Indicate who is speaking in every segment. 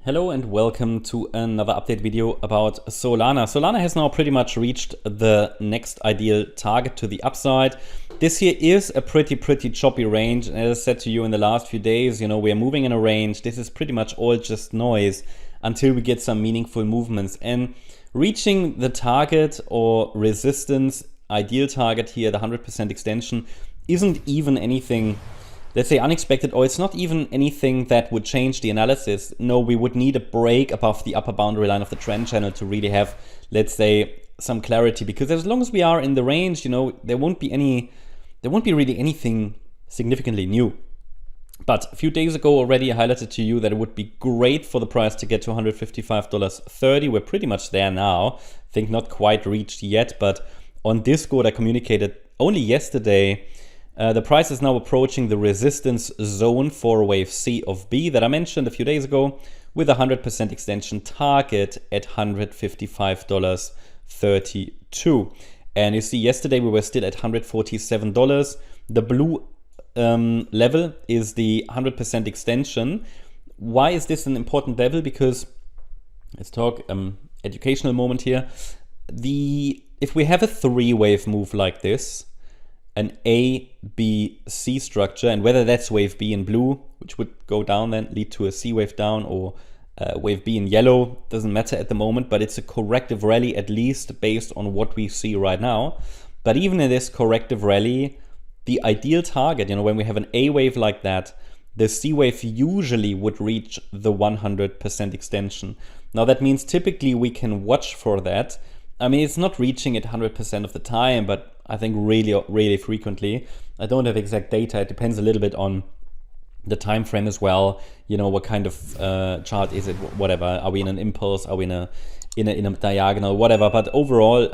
Speaker 1: Hello and welcome to another update video about Solana. Solana has now pretty much reached the next ideal target to the upside. This here is a pretty choppy range. And as I said to you in the last few days, we are moving in a range. This is pretty much all just noise until we get some meaningful movements. And reaching the target or resistance, ideal target here, the 100% extension, isn't even anything, let's say, unexpected, or it's not even anything that would change the analysis. No, we would need a break above the upper boundary line of the trend channel to really have, let's say, some clarity. Because as long as we are in the range, there won't be really anything significantly new. But a few days ago already, I highlighted to you that it would be great for the price to get to $155.30. We're pretty much there now. I think not quite reached yet, but on Discord I communicated only yesterday. The price is now approaching the resistance zone for wave C of B that I mentioned a few days ago, with a 100% extension target at $155.32. And you see, yesterday we were still at $147. The blue level is the 100% extension. Why is this an important level? Because, let's talk educational moment here. If we have a three-wave move like this, an A, B, C structure, and whether that's wave B in blue, which would go down then, lead to a C wave down, or wave B in yellow, doesn't matter at the moment, but it's a corrective rally, at least based on what we see right now. But even in this corrective rally, the ideal target, when we have an A wave like that, the C wave usually would reach the 100% extension. Now that means typically we can watch for that. I mean, it's not reaching it 100% of the time, but I think really frequently. I don't have exact data. It depends a little bit on the time frame as well. What kind of chart is it? Whatever. Are we in an impulse? Are we in a diagonal? Whatever. But overall,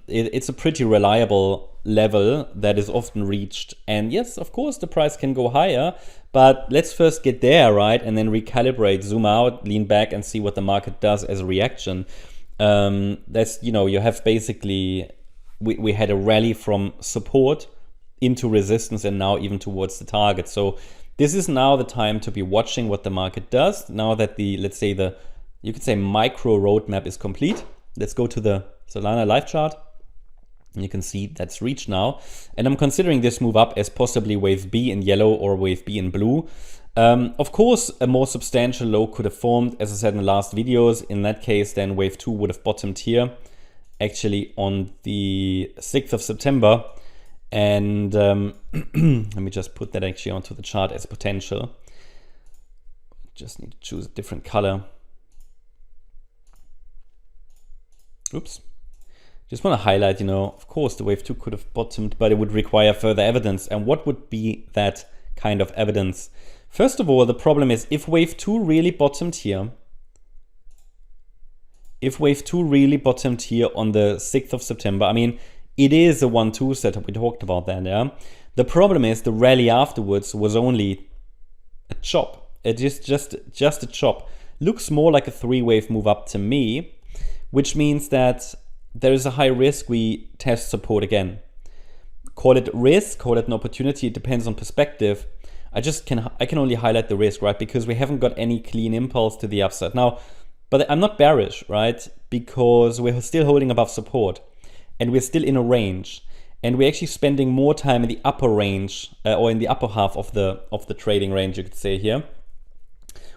Speaker 1: it's a pretty reliable level that is often reached. And yes, of course, the price can go higher. But let's first get there, right? And then recalibrate, zoom out, lean back, and see what the market does as a reaction. That's, you have basically, we had a rally from support into resistance and now even towards the target. So this is now the time to be watching what the market does. Now that you could say micro roadmap is complete. Let's go to the Solana live chart. And you can see that's reached now. And I'm considering this move up as possibly wave B in yellow or wave B in blue. Of course, a more substantial low could have formed, as I said in the last videos. In that case, then wave 2 would have bottomed here, actually on the 6th of September. And let me just put that actually onto the chart as potential. Just need to choose a different color. Oops. Just want to highlight, of course, the wave 2 could have bottomed, but it would require further evidence. And what would be that kind of evidence? First of all, the problem is if wave 2 really bottomed here, on the 6th of September, I mean, it is a 1-2 setup. We talked about that, yeah? The problem is the rally afterwards was only a chop. It is just a chop. Looks more like a 3-wave move up to me, which means that there is a high risk we test support again. Call it risk, call it an opportunity. It depends on perspective. I can only highlight the risk, right? Because we haven't got any clean impulse to the upside. Now, but I'm not bearish, right? Because we're still holding above support and we're still in a range. And we're actually spending more time in the upper range or in the upper half of the trading range, you could say here.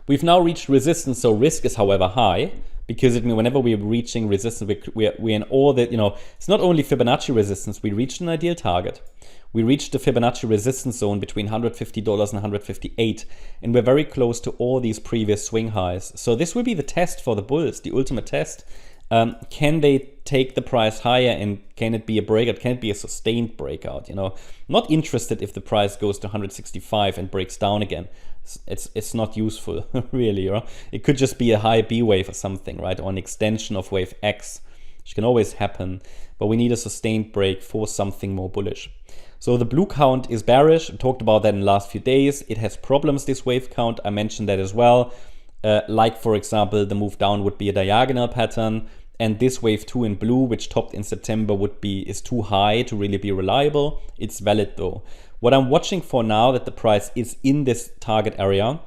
Speaker 1: We've now reached resistance, so risk is, however, high. Because whenever we're reaching resistance, we're in all the, it's not only Fibonacci resistance, we reached an ideal target. We reached the Fibonacci resistance zone between $150 and $158, and we're very close to all these previous swing highs. So this will be the test for the bulls, the ultimate test. Can they take the price higher, and can it be a breakout? Can it be a sustained breakout? Not interested if the price goes to 165 and breaks down again. It's not useful, really. It could just be a high B wave or something, right? Or an extension of wave X, which can always happen. But we need a sustained break for something more bullish. So the blue count is bearish. I talked about that in the last few days. It has problems, this wave count. I mentioned that as well. Like, for example, the move down would be a diagonal pattern. And this wave 2 in blue, which topped in September, is too high to really be reliable. It's valid though. What I'm watching for now, that the price is in this target area,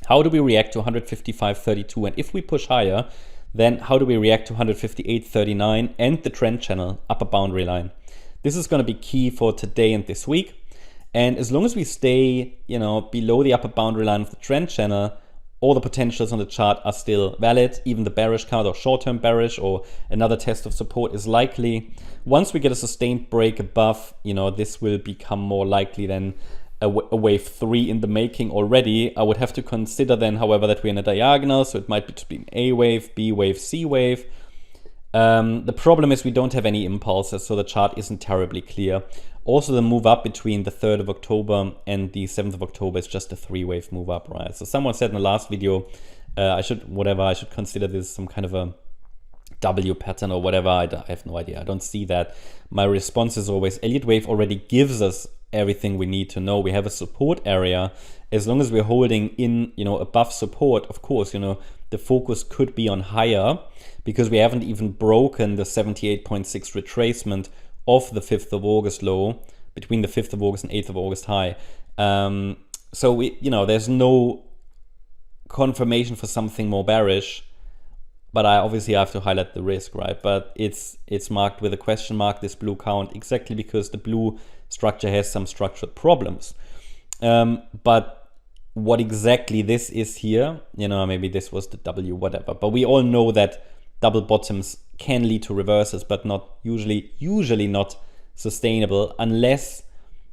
Speaker 1: how do we react to 155.32? And if we push higher, then how do we react to 158.39 and the trend channel upper boundary line? This is going to be key for today and this week. And as long as we stay, below the upper boundary line of the trend channel, all the potentials on the chart are still valid. Even the bearish card or short-term bearish or another test of support is likely. Once we get a sustained break above, this will become more likely than a wave 3 in the making already. I would have to consider then, however, that we're in a diagonal, so it might be between A wave, B wave, C wave. The problem is we don't have any impulses, so the chart isn't terribly clear. Also, the move up between the 3rd of October and the 7th of October is just a 3-wave move up, right? So someone said in the last video, I should consider this some kind of a W pattern or whatever. I have no idea. I don't see that. My response is always, Elliott wave already gives us everything we need to know. We have a support area. As long as we're holding in, above support, of course, the focus could be on higher, because we haven't even broken the 78.6 retracement of the 5th of August low between the 5th of August and 8th of August high. So there's no confirmation for something more bearish, but I obviously have to highlight the risk, right? But it's marked with a question mark, this blue count, exactly because the blue structure has some structured problems. But what exactly this is here, maybe this was the W, whatever. But we all know that double bottoms can lead to reverses, but not usually not sustainable, unless,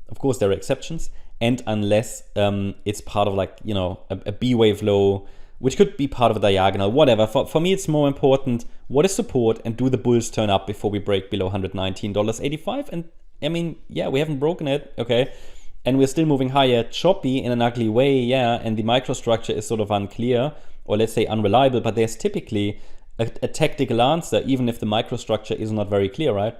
Speaker 1: of course, there are exceptions, and unless it's part of a B wave low, which could be part of a diagonal, whatever. For me, it's more important, what is support, and do the bulls turn up before we break below $119.85? And I mean, yeah, we haven't broken it, okay? And we're still moving higher, choppy in an ugly way, yeah, and the microstructure is sort of unclear, or let's say unreliable, but there's typically a tactical answer, even if the microstructure is not very clear, right?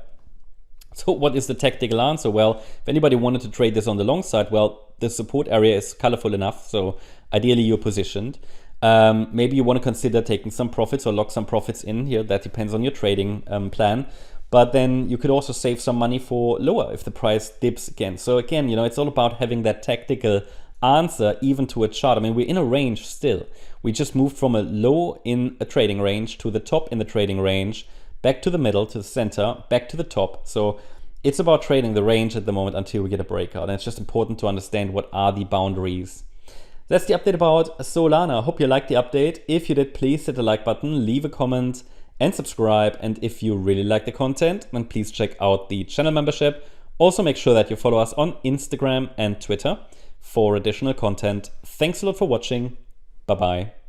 Speaker 1: So what is the tactical answer? Well, if anybody wanted to trade this on the long side, well, the support area is colorful enough, so ideally you're positioned. Maybe you want to consider taking some profits or lock some profits in here. That depends on your trading plan. But then you could also save some money for lower if the price dips again. So again, it's all about having that tactical answer even to a chart. I mean, we're in a range still. We just moved from a low in a trading range to the top in the trading range, back to the middle, to the center, back to the top. So it's about trading the range at the moment until we get a breakout. And it's just important to understand what are the boundaries. That's the update about Solana. I hope you liked the update. If you did, please hit the like button, leave a comment and subscribe. And if you really like the content, then please check out the channel membership. Also make sure that you follow us on Instagram and Twitter for additional content. Thanks a lot for watching. Bye-bye.